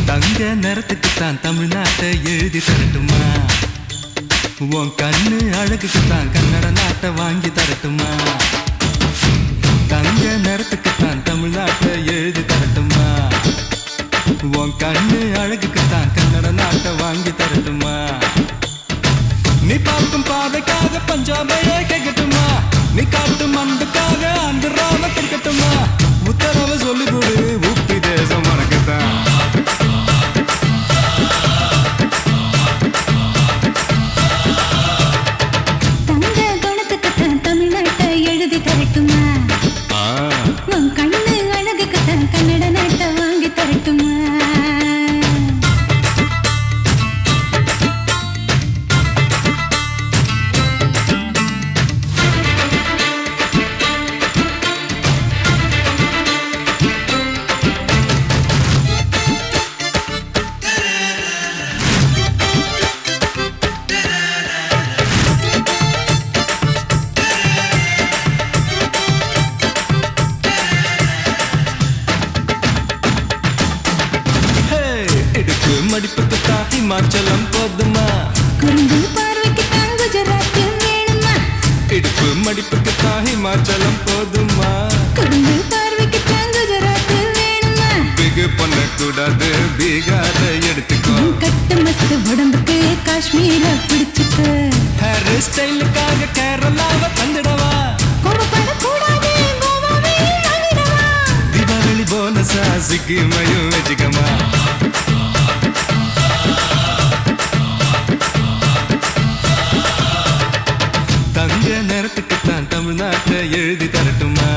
தங்க நிறத்துக்குத்தான் தமிழ்நாட்டை எழுதி தரட்டுமா? உன் கண்ணு அழகுக்குத்தான் கன்னட நாட்டை வாங்கி தரட்டுமா? தங்க நிறத்துக்குத்தான் தமிழ்நாட்டை எழுதி தரட்டுமா? உன் கண்ணு அழகுக்குத்தான் கன்னட நாட்டை வாங்கி தரட்டுமா? நீ பார்க்கும் பாதைக்காக பஞ்சாபையே கேட்கட்டுமா? நீ காட்டும் அன்புக்காக ஆந்திராவ கிடைக்கட்டுமா? உத்தரவு சொல்லிவிடு, உப்பி தேசம் உனக்குத்தான். மடிப்புக்குத்தான் ஹிமாச்சலம் போதுமா? குறும்பு பார்வைக்குத்தான் குஜராத் வேணுமா? இடுப்பு மடிப்புக்குத்தான் ஹிமாச்சலம் போதுமா? குறும்பு பார்வைக்குத்தான் குஜராத் வேணுமா? பிகு பண்ணக்கூடாது, பீகார எடுத்துக்கோ. கட்டு மஸ்து உடம்புக்கு காஷ்மீர பிடிச்சுக்கோ. ஹேர் ஸ்டைலுக்காக கேரளாவை தந்துடவா? கோபப்படக்கூடாது, கோவாவே வாங்கிடவா? தீபாவளி போனஸா சிக்கிமையும் வச்சுக்கமா? தங்க நேரத்துக்குத்தான் தமிழ்நாட்டை எழுதி தரட்டுமா?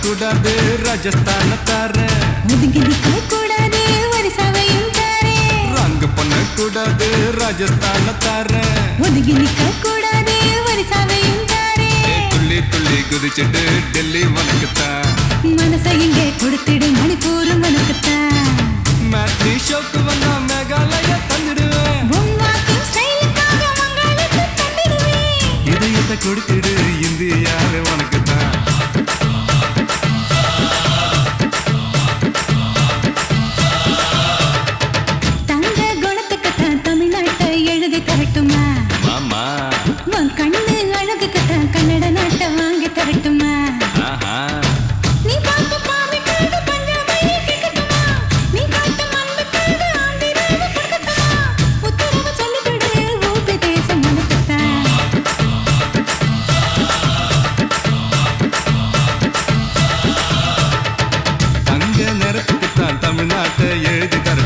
கூடாது ராஜஸ்தான தார, ஒதுங்கி நிக்க கூடாது ஒரிசாவையும் தாரே. ரங்க பண்ண கூடாது ராஜஸ்தான தார, ஒதுங்கி நிக்க கூடாது ஒரிசாவையும் தாரே. துள்ளி துள்ளி குதிச்சுட்டு டெல்லி உனக்குத்தான். மனசை இங்கே கொடுத்துடு, மணிப்பூர் உனக்குத்தான். மேட்னி ஷோக்கு வந்தா மேகாலய தந்துடுவேன். உன் வாக்கிங் ஸ்டைலுக்காக மங்களுக்கு தந்துடுவேன். இதயத்தை கொடுத்துடு, இந்தியாவே உனக்குத்தான். மாமா உன் கண்ணு அழகுக்குத்தான் கன்னட நாட்டை வாங்கி தரட்டுமா? ஆஹா நீ பார்த்து பாவிக்காக பஞ்சாபையே கேட்கட்டுமா? எழுதி தர